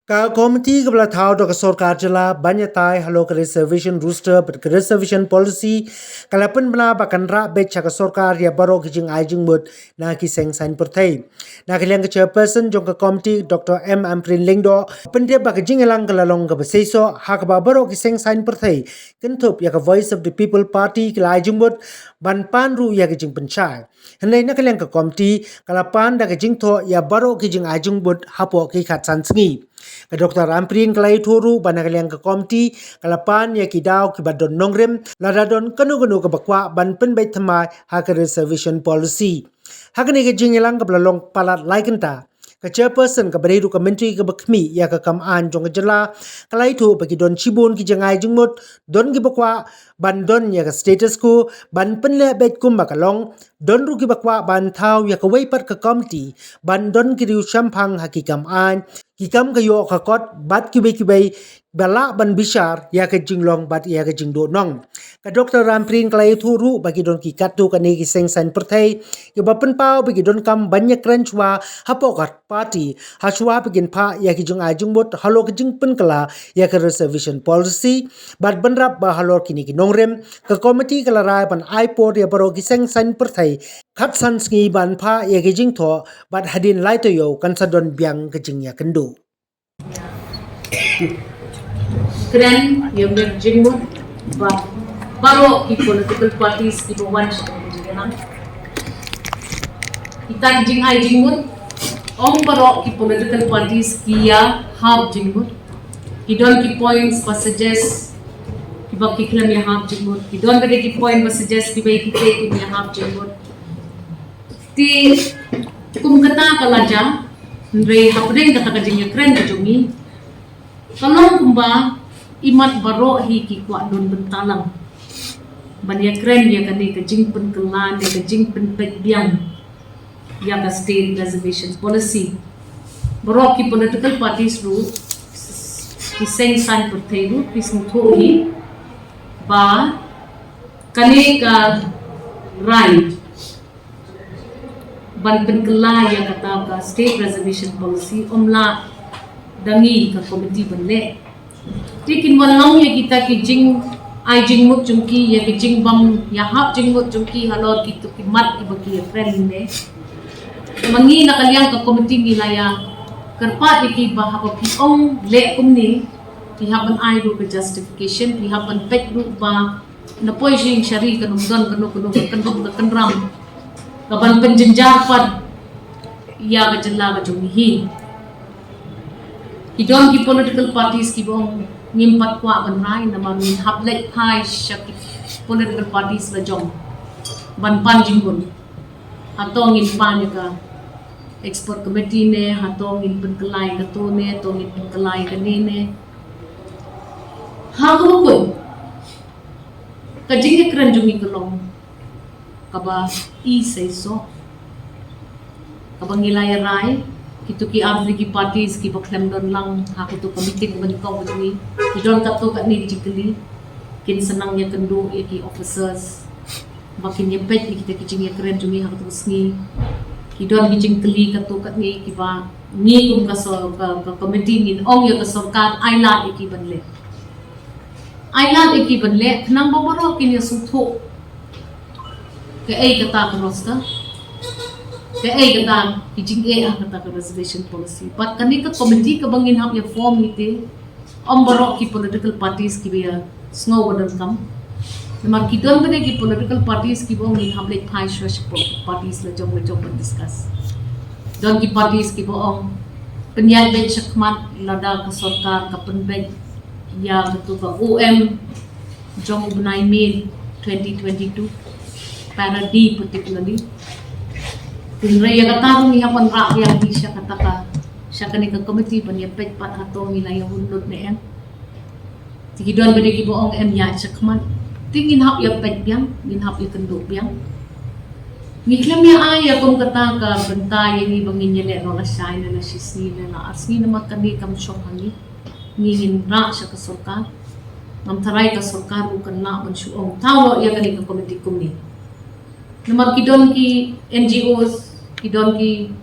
Ka komiti ke belatau do kesorkar jela banyak tai Halor ke reservation rooster ke reservation policy kalapan bena bakan rak bet cak kesorkar ya baru ke jing ajing mut na ki seng sain pertai. Na kalian ke chairperson jong ke komiti Dr. M. Amprin Lingdo pendia bak Jingïalang ke lalong ke beseso hak ba baru ki seng sain pertai kentup ya ke voice of the people party ke ajing mut ban panru ya ke jing pencai. Hendak na kalian ke komiti kalapan da ke jing to ya baru ke jing ajing mut hapo ki kat sngi. Ke Dr. Amprin kelai turu bana kalian ke komiti kalapan ya kidau ki badon nongrem ladadon kenu-kenu ke bakwa ban penbait thamai ha ke reservation policy. Ha ke ni ke Jingïalang ke belalong palat lai Kynta. Ke chairperson ke beridu ke menteri ke bakmi ya ke kamaan jong ke jylla kelai tu bagi don cibun ki jangai jengmut don ki bakwa ban don ya ke status ku ban penle bet kum bakalong don ru ki bakwa ban tau ya ke weipat ke komiti ban don ki riu champang hakikam an Kikam kayo kakot bat kibay-kibay bala ban bishar ya ke jinglong bat ya ke jingdo nong. Ka Dr. Amprin kalay turu bagi don kikatu kani kiseng san pertai ke bapen pau bagi don kam banyak renchwa hapokat party haswa begin pa ya ke jing ajung bot halo ke jing pen kala ya ke reservation policy bat benrap ba halor kini ki nongrem ke komiti kalarai ban ipod ya baro kiseng san pertai kat san sngi ban pa ya ke jing to bat Hadien lai to yo kan sadon biang ke jing ya kendo. Keren yang berjenggot baru di political parties di bawah Jingïalang. Kita jingai jenggot, baru di political parties kia hab jenggot. Kidon ki points passages kiba kiklam ya hab jenggot. Kidon beri ki point passages kiba ikite ki ya hab jenggot. Ti kum kata kalaja Ri Khasi kata kajingnya keren kajongi. Kalau kumba imat baro hi ki kwa don bentalang. Banyak keren ya kani kajing pen kelan ya kajing pen biang ya ka state reservation policy. Baro ki political parties ru ki seng san pertai ru ki sungtho hi ba kani ka right ban penkela yang kata ka state reservation policy omla dangi ka komiti banle tikin walong ya kita ki jing ai jing mut jungki ya ki jing bam ya hap jing mut jungki halor ki tu ki mat ibaki friend ne mangi na kalyang ka komiti nilaya kerpa ki ba hap pi ong le kumni ki hapan ai ru ka justification ki hapan pek ru ba na poising shari kanum don kanu kanram kaban penjenjapan ya ke jylla ke jonghi hidon ki political parties ki bong ngimpat kwa ban rai na man hablek hai shak political parties la jong ban pan jingun hatong in pan ka export committee ne hatong in penkelai ka to ne to in penkelai ka ne ha ko ka jinge kran jungi kolong kaba so kabang ilaya rai kitu ki Afriki parties ki baklem don lang aku tu committed ban kau ni kidon kat tu kat ni jikeli kin senang ya kendo ya ki officers bakin ya pet kita kicing ya keren jumi aku tu sngi kidon kicing keli kat tu kat ni ki ba ni kum ka so ka committee ni ong ya ka sarkar aila ki banle nang babaro kin ya sutho ke ai kata rosta ke ai kata ki jing'e kata ka reservation policy but kani ka committee ka bangin hap ya form nite baro ki political parties ki ya snow wadan kam namar ki don bane ki political parties ki bong in hamlet phai shwash parties la jong discuss don ki parties ki bong penyal ben shakmat lada ka sarkar ka penben ya betul ka OM jong bunai May 2022 para di particularly tinray kata ni hapan rak yang siya kata ka siya kani ka committee pan yapet pat hatong nila yung hunod na yan tigidon ba di boong ya chakman tingin hap yapet biang min hap yakendo biang ngiklam ya ay akong kata ka bantay ni bangin yele no la shine na shisni na asni na makani kam shong hangi ngin ra siya ka sarkar ngam taray ka sarkar ukan na ban shuong tawo ya kani ka committee kumni Namar kidon ki NGOs, kidon ki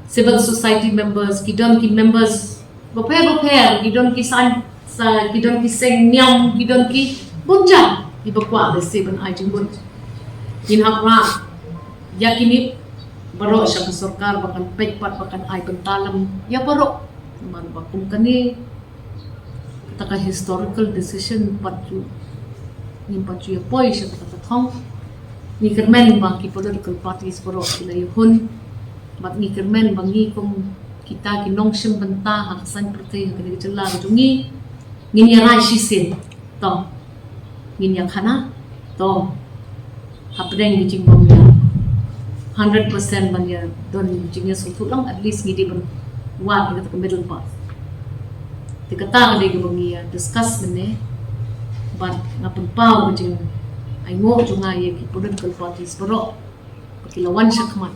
civil society members, kidon ki members Bape, gidon ki gidon ki seng nyam, gidon ki bunja. Ibakwa the seven item bun. Ginhapra, yakini baro siya kasorkar, bakan pekpat, bakan ay talam, ya baro. Man bakum kani, taka historical decision patu, ni patu ya poi siya taka thong. Ni kermen bang ki political parties baro sila yuhun, bat ni kermen bang ni kong kita kinong siyang banta hakasan pertay hakani jylla jungi nginya shisin to nginya khana to hapdeng di jingbong ya 100% ban ya don jingya sultu lang at least ngidi ban wa kita ke middle path tikata ngade gabong ya discuss mene ban ngapun pau jing ay mo junga ye ki political parties baro pakilawan siya kaman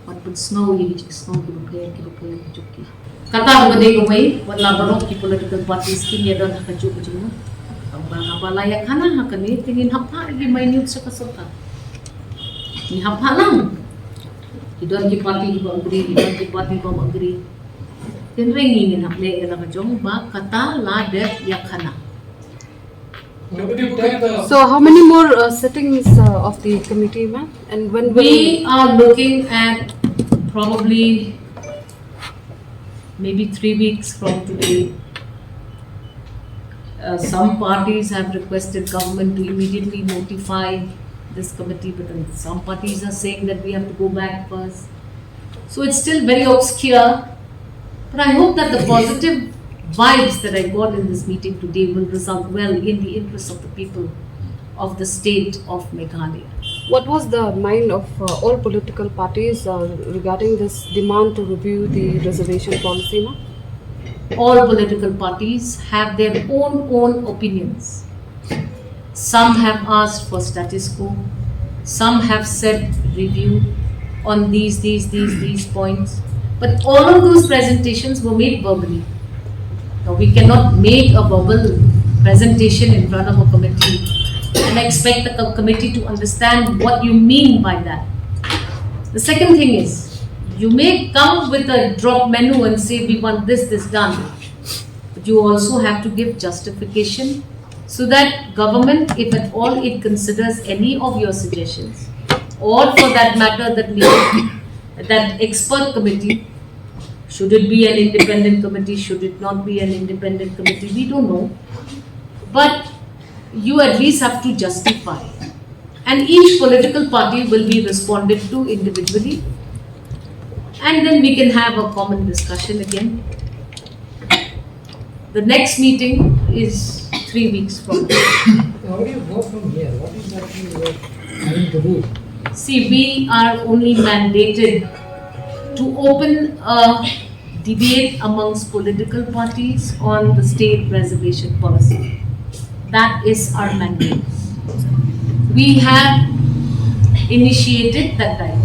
pun snow ye ki snow ki bapay jukki kata ngade gawai wala baro ki political parties ki ye don hakajuk junga ang Meghalaya kana hakani tingin hapha gi may news sa kasoka ni hapha lang idon ki party ba agree idon ki party ba agree tin ringi ni haple ela ka jong ba kata la det yakhana. So how many more sittings of the committee, ma'am? And when will We are looking at probably maybe 3 weeks from today. Some parties have requested government to immediately notify this committee, but then some parties are saying that we have to go back first. So it's still very obscure. But I hope that the positive vibes that I got in this meeting today will result well in the interest of the people of the state of Meghalaya. what was the mind of all political parties regarding this demand to review the reservation policy, ma'am? All political parties have their own opinions. Some have asked for status quo. Some have said review on these points. But all of those presentations were made verbally. Now we cannot make a verbal presentation in front of a committee and expect the committee to understand what you mean by that. The second thing is, you may come with a drop menu and say we want this done, but you also have to give justification so that government, if at all it considers any of your suggestions, or for that matter that expert committee, should it be an independent committee, should it not be an independent committee, we don't know. But you at least have to justify. And each political party will be responded to individually. And then we can have a common discussion again. The next meeting is 3 weeks from now. How do you go from here? What exactly you are trying to do? See, we are only mandated to open a debate amongst political parties on the state reservation policy. That is our mandate. We have initiated that dialogue.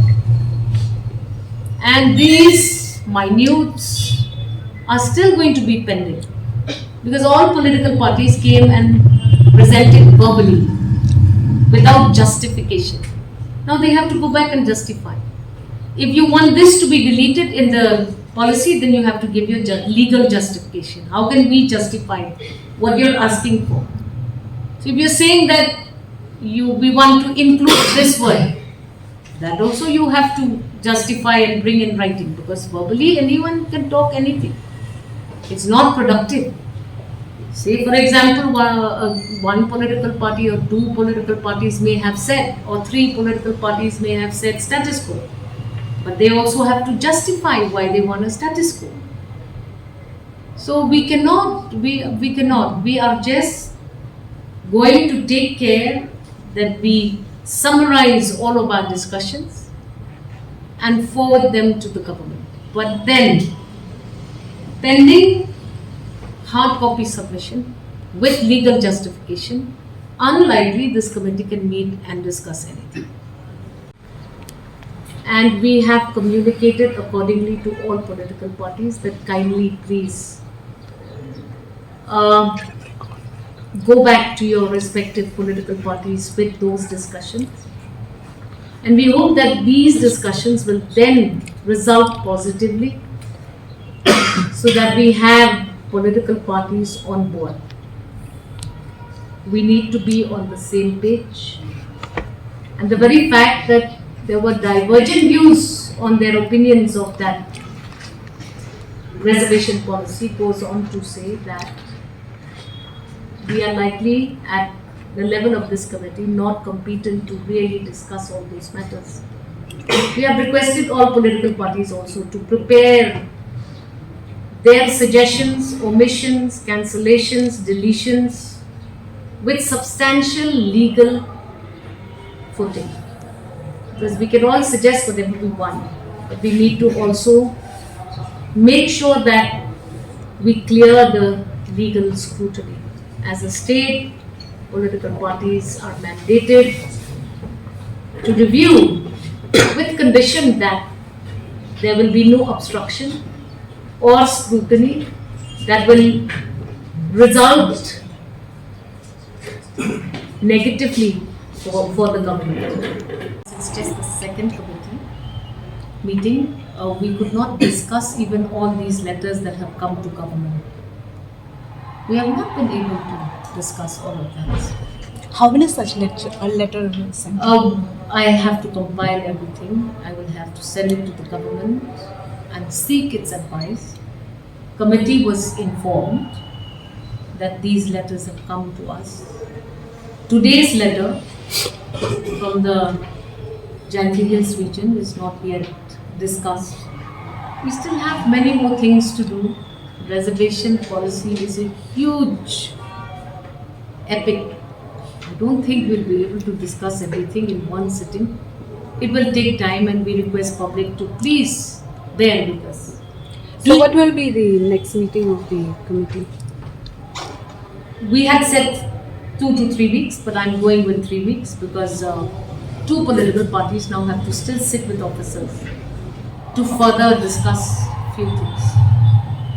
And these minutes are still going to be pending because all political parties came and presented verbally without justification. Now they have to go back and justify. If you want this to be deleted in the policy, then you have to give your legal justification. How can we justify what you're asking for? So if you're saying that we want to include this word, that also you have to justify and bring in writing, because verbally anyone can talk anything. It's not productive. Say for example, one political party or two political parties may have said, or three political parties may have said status quo, but they also have to justify why they want a status quo. So we cannot, we are just going to take care that we summarize all of our discussions and forward them to the government. But then, pending hard copy submission with legal justification, unlikely this committee can meet and discuss anything. And we have communicated accordingly to all political parties that kindly please go back to your respective political parties with those discussions. And we hope that these discussions will then result positively so that we have political parties on board. We need to be on the same page. And the very fact that there were divergent views on their opinions of that reservation policy goes on to say that we are likely at the level of this committee not competent to really discuss all those matters. We have requested all political parties also to prepare their suggestions, omissions, cancellations, deletions with substantial legal footing. Because we can all suggest for them to be one, but we need to also make sure that we clear the legal scrutiny. As a state, political parties are mandated to review with condition that there will be no obstruction or scrutiny that will result negatively for the government. It's just the second committee meeting. We could not discuss even all these letters that have come to government. We have not been able to discuss all of that. How many such letter sent? I have to compile everything. I will have to send it to the government and seek its advice. Committee was informed that these letters have come to us. Today's letter from the Jaintia Hills region is not yet discussed. We still have many more things to do. Reservation policy is a huge epic. I don't think we'll be able to discuss everything in one sitting. It will take time, and we request public to please bear with us. So what will be the next meeting of the committee? We had said 2 to 3 weeks, but I'm going with 3 weeks because two political parties now have to still sit with officers to further discuss few things.